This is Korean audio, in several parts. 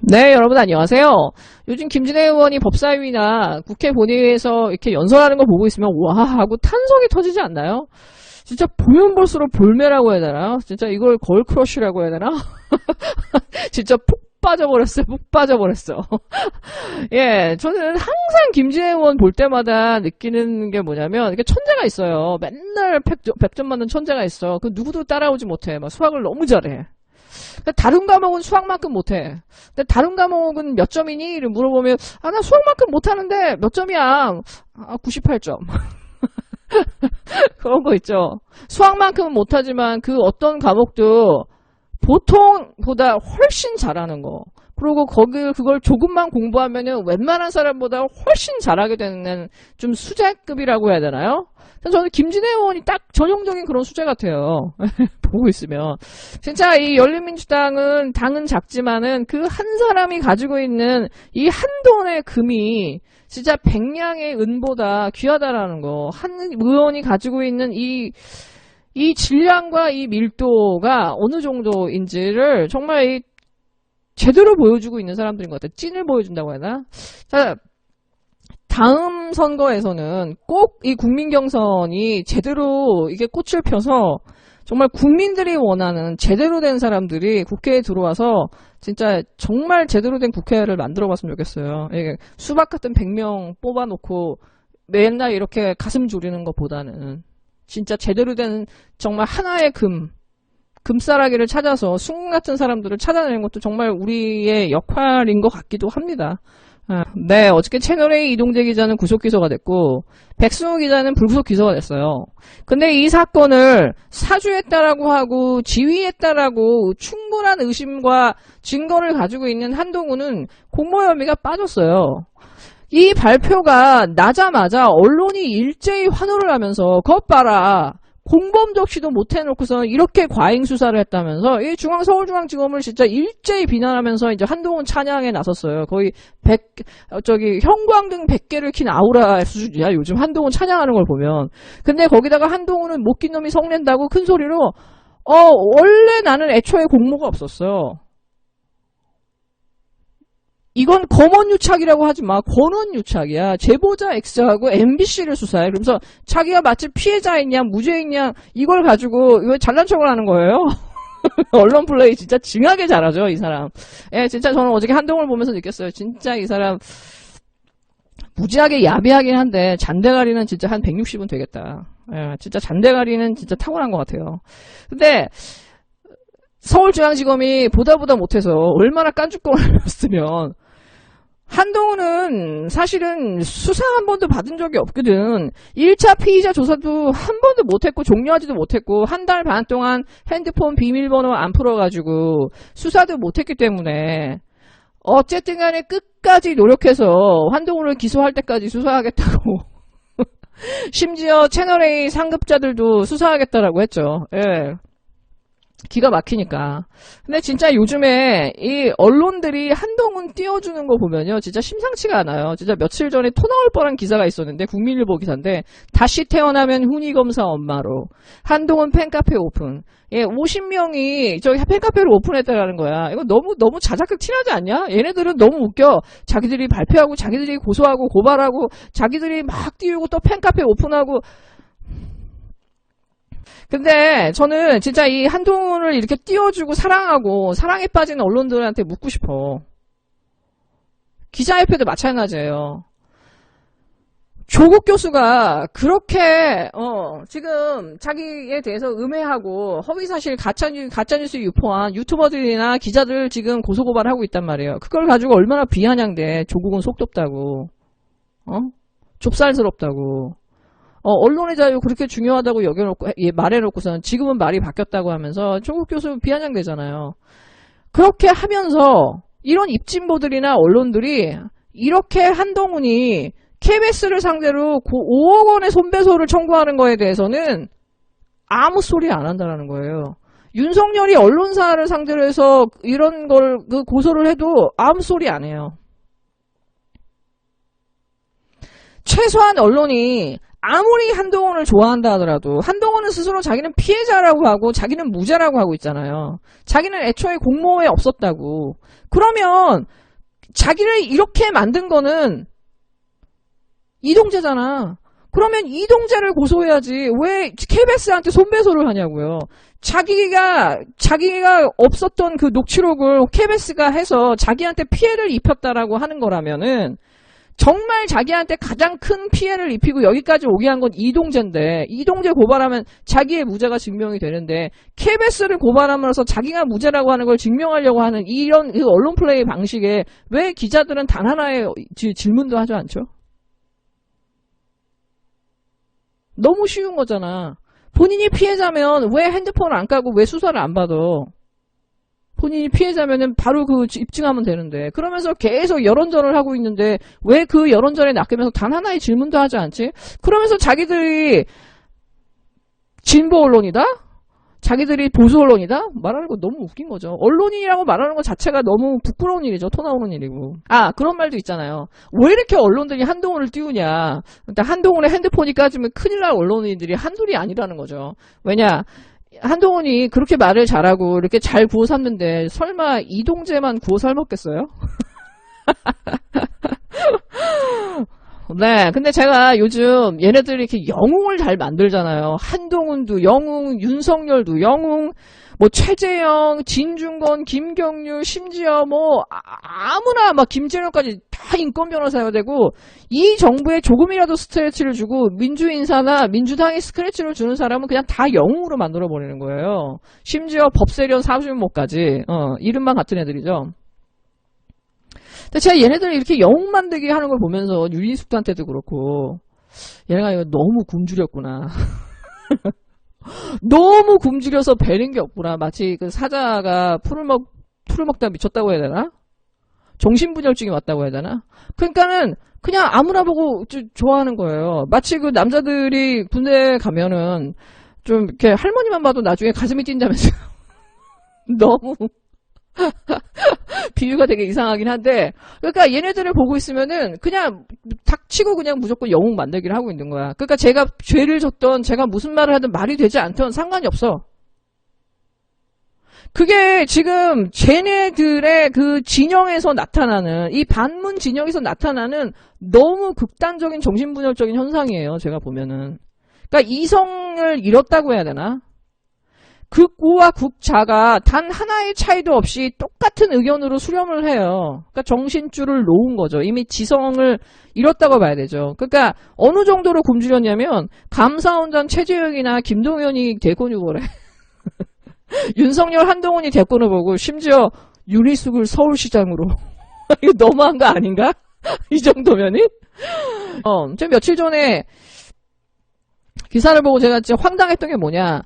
네, 여러분 안녕하세요. 요즘 김진애 의원이 법사위나 국회 본회의에서 이렇게 연설하는 거 보고 있으면 와 하고 탄성이 터지지 않나요? 진짜 보면 볼수록 볼매라고 해야 되나? 진짜 이걸 걸크러쉬라고 해야 되나? 진짜 푹 빠져버렸어요. 푹 빠져버렸어. 예, 저는 항상 김진애 의원 볼 때마다 느끼는 게 뭐냐면 이게 천재가 있어요. 맨날 100점 맞는 천재가 있어. 그 누구도 따라오지 못해. 막 수학을 너무 잘해. 다른 과목은 수학만큼 못해. 근데 다른 과목은 몇 점이니? 이렇게 물어보면 나 수학만큼 못하는데 몇 점이야? 98점. 그런 거 있죠. 수학만큼은 못하지만 그 어떤 과목도 보통보다 훨씬 잘하는 거. 그리고 그걸 조금만 공부하면은 웬만한 사람보다 훨씬 잘하게 되는 좀 수재급이라고 해야 되나요? 저는 김진애 의원이 딱 전형적인 그런 수재 같아요. 보고 있으면. 진짜 이 열린민주당은 당은 작지만은 그 한 사람이 가지고 있는 이 한돈의 금이 진짜 백냥의 은보다 귀하다라는 거. 한 의원이 가지고 있는 이 질량과 이 밀도가 어느 정도인지를 정말 제대로 보여주고 있는 사람들인 것 같아요. 찐을 보여준다고 해야 하나? 자, 다음 선거에서는 꼭 이 국민경선이 제대로 이게 꽃을 펴서 정말 국민들이 원하는 제대로 된 사람들이 국회에 들어와서 진짜 정말 제대로 된 국회를 만들어 봤으면 좋겠어요. 수박 같은 100명 뽑아놓고 맨날 이렇게 가슴 졸이는 것보다는 진짜 제대로 된 정말 하나의 금싸라기를 찾아서 순금 같은 사람들을 찾아내는 것도 정말 우리의 역할인 것 같기도 합니다. 네, 어저께 채널A 이동재 기자는 구속 기소가 됐고 백승호 기자는 불구속 기소가 됐어요. 근데 이 사건을 사주했다라고 하고 지휘했다라고 충분한 의심과 증거를 가지고 있는 한동훈은 공모 혐의가 빠졌어요. 이 발표가 나자마자 언론이 일제히 환호를 하면서 것 봐라. 공범 적시도 못해놓고서 이렇게 과잉 수사를 했다면서 이 서울중앙지검을 진짜 일제히 비난하면서 이제 한동훈 찬양에 나섰어요. 거의 형광등 100개를 킨 아우라 수준이야. 요즘 한동훈 찬양하는 걸 보면. 근데 거기다가 한동훈은 못 낀 놈이 성낸다고 큰 소리로 원래 나는 애초에 공모가 없었어. 이건 검언유착이라고 하지 마. 권언유착이야. 제보자 X하고 MBC를 수사해. 그러면서 자기가 마치 피해자있냐 무죄있냐 이걸 가지고 이거 잘난 척을 하는 거예요. 언론 플레이 진짜 징하게 잘하죠 이 사람. 예, 진짜 저는 어저께 한동훈을 보면서 느꼈어요. 진짜 이 사람 무지하게 야비하긴 한데 잔대가리는 진짜 한 160은 되겠다. 예, 진짜 잔대가리는 진짜 타고난 것 같아요. 근데 서울중앙지검이 보다 못해서 얼마나 깐죽거렸으면 한동훈은 사실은 수사 한 번도 받은 적이 없거든. 1차 피의자 조사도 한 번도 못했고 종료하지도 못했고 한 달 반 동안 핸드폰 비밀번호 안 풀어가지고 수사도 못했기 때문에 어쨌든 간에 끝까지 노력해서 한동훈을 기소할 때까지 수사하겠다고 심지어 채널A 상급자들도 수사하겠다라고 했죠. 예. 기가 막히니까. 근데 진짜 요즘에 이 언론들이 한동훈 띄워주는 거 보면요. 진짜 심상치가 않아요. 진짜 며칠 전에 토 나올 뻔한 기사가 있었는데 국민일보 기사인데 다시 태어나면 훈이검사 엄마로 한동훈 팬카페 오픈. 예, 50명이 저기 팬카페를 오픈했다라는 거야. 이거 너무 자작극 티나지 않냐? 얘네들은 너무 웃겨. 자기들이 발표하고 자기들이 고소하고 고발하고 자기들이 막 띄우고 또 팬카페 오픈하고 근데 저는 진짜 이 한동훈을 이렇게 띄워주고 사랑하고 사랑에 빠진 언론들한테 묻고 싶어. 기자협회도 마찬가지예요. 조국 교수가 그렇게 지금 자기에 대해서 음해하고 허위사실 가짜뉴스 유포한 유튜버들이나 기자들 지금 고소고발하고 있단 말이에요. 그걸 가지고 얼마나 비아냥대. 조국은 속도 없다고. 좁쌀스럽다고. 언론의 자유 그렇게 중요하다고 말해놓고선 지금은 말이 바뀌었다고 하면서 조국 교수 비아냥되잖아요. 그렇게 하면서 이런 입진보들이나 언론들이 이렇게 한동훈이 KBS를 상대로 5억 원의 손배소를 청구하는 거에 대해서는 아무 소리 안 한다는 거예요. 윤석열이 언론사를 상대로 해서 이런 걸 고소를 해도 아무 소리 안 해요. 최소한 언론이 아무리 한동훈을 좋아한다 하더라도 한동훈은 스스로 자기는 피해자라고 하고 자기는 무죄라고 하고 있잖아요. 자기는 애초에 공모에 없었다고. 그러면 자기를 이렇게 만든 거는 이동재잖아. 그러면 이동재를 고소해야지 왜 KBS한테 손배소를 하냐고요. 자기가 없었던 그 녹취록을 KBS가 해서 자기한테 피해를 입혔다라고 하는 거라면은 정말 자기한테 가장 큰 피해를 입히고 여기까지 오게 한 건 이동재인데 이동재 고발하면 자기의 무죄가 증명이 되는데 KBS를 고발함으로써 자기가 무죄라고 하는 걸 증명하려고 하는 이런 그 언론 플레이 방식에 왜 기자들은 단 하나의 질문도 하지 않죠? 너무 쉬운 거잖아. 본인이 피해자면 왜 핸드폰을 안 까고 왜 수사를 안 받아? 본인이 피해자면은 바로 그 입증하면 되는데 그러면서 계속 여론전을 하고 있는데 왜 그 여론전에 낚이면서 단 하나의 질문도 하지 않지? 그러면서 자기들이 진보 언론이다? 자기들이 보수 언론이다? 말하는 거 너무 웃긴 거죠. 언론인이라고 말하는 것 자체가 너무 부끄러운 일이죠. 토 나오는 일이고. 아, 그런 말도 있잖아요. 왜 이렇게 언론들이 한동훈을 띄우냐. 일단 한동훈의 핸드폰이 까지면 큰일 날 언론인들이 한둘이 아니라는 거죠. 왜냐? 한동훈이 그렇게 말을 잘하고 이렇게 잘 구워 삶는데 설마 이동재만 구워 삶았겠어요? 네, 근데 제가 요즘 얘네들이 이렇게 영웅을 잘 만들잖아요. 한동훈도 영웅, 윤석열도 영웅, 뭐 최재형, 진중권, 김경률, 심지어 뭐 아무나 막 김재룡까지 다 인권 변호사가 되고 이 정부에 조금이라도 스트레치를 주고 민주인사나 민주당에 스트레치를 주는 사람은 그냥 다 영웅으로 만들어 버리는 거예요. 심지어 법세련 사주모까지 이름만 같은 애들이죠. 근데 제가 얘네들 이렇게 영웅 만들기 하는 걸 보면서 유리숙한테도 그렇고 얘네가 이거 너무 굶주렸구나. 너무 굶주려서 배는 게 없구나. 마치 그 사자가 풀을 먹다 미쳤다고 해야 되나? 정신분열증이 왔다고 해야 되나? 그러니까는 그냥 아무나 보고 좋아하는 거예요. 마치 그 남자들이 군대 가면은 좀 이렇게 할머니만 봐도 나중에 가슴이 뛴다면서요. 너무 비유가 되게 이상하긴 한데 그러니까 얘네들을 보고 있으면은 그냥 닥치고 그냥 무조건 영웅 만들기를 하고 있는 거야. 그러니까 제가 죄를 졌던 제가 무슨 말을 하든 말이 되지 않던 상관이 없어. 그게 지금 쟤네들의 그 진영에서 나타나는 이 반문 진영에서 나타나는 너무 극단적인 정신분열적인 현상이에요. 제가 보면은 그러니까 이성을 잃었다고 해야 되나? 극우와 극자가 단 하나의 차이도 없이 똑같은 의견으로 수렴을 해요. 그러니까 정신줄을 놓은 거죠. 이미 지성을 잃었다고 봐야 되죠. 그러니까 어느 정도로 굶주렸냐면 감사원장 최재형이나 김동연이 대권 후보래. 윤석열 한동훈이 대권 후보고 심지어 유리숙을 서울시장으로. 이거 너무한 거 아닌가? 이 정도면은? 제가 며칠 전에 기사를 보고 제가 진짜 황당했던 게 뭐냐.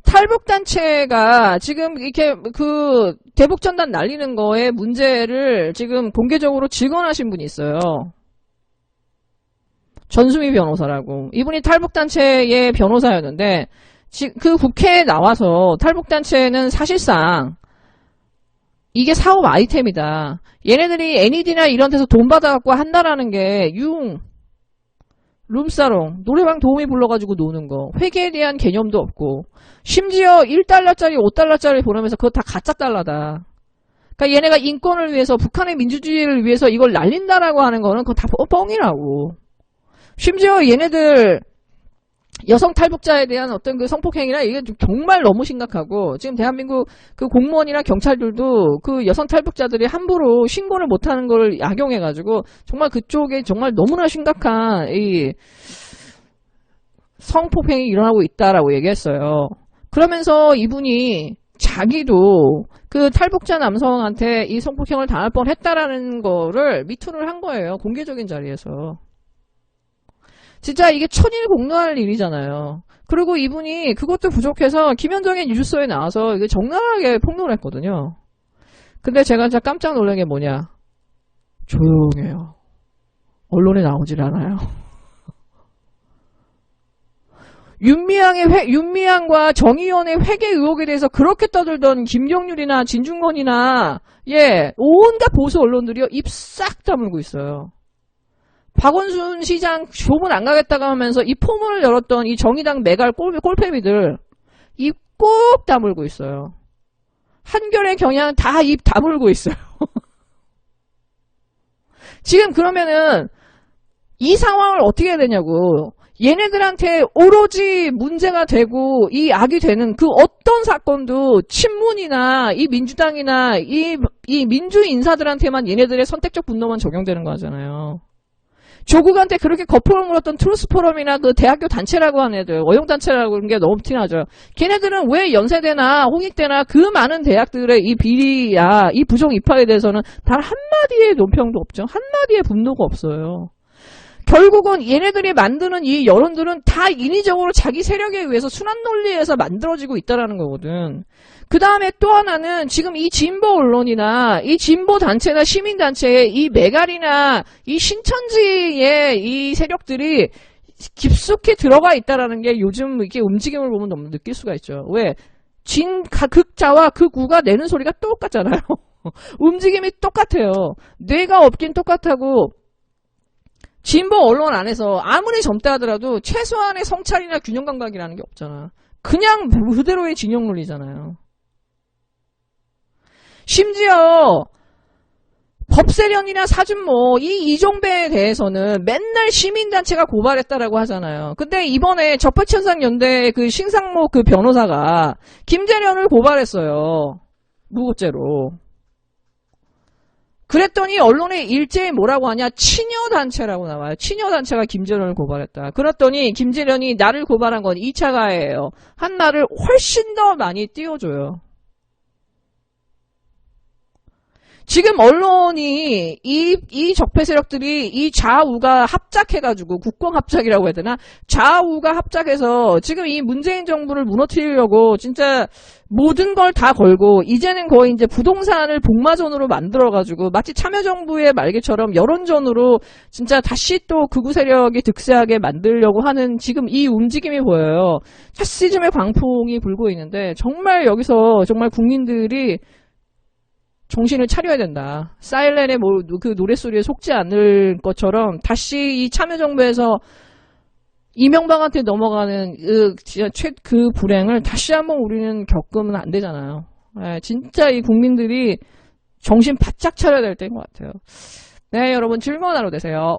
탈북단체가 지금 이렇게 그 대북전단 날리는 거에 문제를 지금 공개적으로 직언하신 분이 있어요. 전수미 변호사라고. 이분이 탈북단체의 변호사였는데 그 국회에 나와서 탈북단체는 사실상 이게 사업 아이템이다. 얘네들이 NED나 이런 데서 돈 받아갖고 한다라는 게 룸사롱, 노래방 도우미 불러가지고 노는 거, 회계에 대한 개념도 없고, 심지어 1달러짜리, 5달러짜리 보내면서 그거 다 가짜 달러다. 그러니까 얘네가 인권을 위해서, 북한의 민주주의를 위해서 이걸 날린다라고 하는 거는 그거 다 뻥이라고. 심지어 얘네들 여성 탈북자에 대한 어떤 그 성폭행이나 이게 정말 너무 심각하고 지금 대한민국 그 공무원이나 경찰들도 그 여성 탈북자들이 함부로 신고를 못하는 걸 악용해가지고 정말 그쪽에 정말 너무나 심각한 이 성폭행이 일어나고 있다라고 얘기했어요. 그러면서 이분이 자기도 그 탈북자 남성한테 이 성폭행을 당할 뻔했다라는 거를 미투를 한 거예요. 공개적인 자리에서. 진짜 이게 천일공노할 일이잖아요. 그리고 이분이 그것도 부족해서 김현정의 뉴스에 나와서 이게 적나라하게 폭로를 했거든요. 근데 제가 진짜 깜짝 놀란 게 뭐냐. 조용해요. 언론에 나오질 않아요. 윤미향과 정의원의 회계 의혹에 대해서 그렇게 떠들던 김경률이나 진중권이나 온갖 보수 언론들이요 입 싹 다물고 있어요. 박원순 시장 조문 안 가겠다고 하면서 이 포문을 열었던 이 정의당 메갈 꼴패미들 입 꼭 다물고 있어요. 한결의 경향 다 입 다물고 있어요. 지금 그러면은 이 상황을 어떻게 해야 되냐고. 얘네들한테 오로지 문제가 되고 이 악이 되는 그 어떤 사건도 친문이나 이 민주당이나 이 민주 인사들한테만 얘네들의 선택적 분노만 적용되는 거잖아요. 조국한테 그렇게 거품을 물었던 트루스포럼이나 그 대학교 단체라고 하는 애들, 어용단체라고 하는 게 너무 티나죠. 걔네들은 왜 연세대나 홍익대나 그 많은 대학들의 이 비리야, 이 부정 입학에 대해서는 단 한마디의 논평도 없죠. 한마디의 분노가 없어요. 결국은 얘네들이 만드는 이 여론들은 다 인위적으로 자기 세력에 의해서 순환 논리에서 만들어지고 있다는 거거든. 그 다음에 또 하나는 지금 이 진보 언론이나 이 진보 단체나 시민단체의 이 메갈이나 이 신천지의 이 세력들이 깊숙이 들어가 있다는 게 요즘 이렇게 움직임을 보면 너무 느낄 수가 있죠. 왜? 극자와 극우가 내는 소리가 똑같잖아요. 움직임이 똑같아요. 뇌가 없긴 똑같하고 진보 언론 안에서 아무리 젊다 하더라도 최소한의 성찰이나 균형 감각이라는 게 없잖아. 그냥 그대로의 진영 논리잖아요. 심지어 법세련이나 사준모 이 이종배에 대해서는 맨날 시민단체가 고발했다라고 하잖아요. 근데 이번에 적폐천상연대 그 신상모 그 변호사가 김재련을 고발했어요. 무고죄로. 그랬더니 언론에 일제히 뭐라고 하냐, 친여단체라고 나와요. 친여단체가 김재련을 고발했다. 그랬더니 김재련이 나를 고발한 건 2차 가해예요. 한 말을 훨씬 더 많이 띄워줘요. 지금 언론이 이 적폐 세력들이 이 좌우가 합작해가지고 국공합작이라고 해야 되나? 좌우가 합작해서 지금 이 문재인 정부를 무너뜨리려고 진짜 모든 걸 다 걸고 이제는 거의 이제 부동산을 복마전으로 만들어가지고 마치 참여정부의 말기처럼 여론전으로 진짜 다시 또 극우 세력이 득세하게 만들려고 하는 지금 이 움직임이 보여요. 차시즘의 광풍이 불고 있는데 정말 여기서 정말 국민들이 정신을 차려야 된다. 사일렌의 그 노랫소리에 속지 않을 것처럼 다시 이 참여정부에서 이명박한테 넘어가는 그 불행을 다시 한번 우리는 겪으면 안 되잖아요. 네, 진짜 이 국민들이 정신 바짝 차려야 될 때인 것 같아요. 네, 여러분 즐거운 하루 되세요.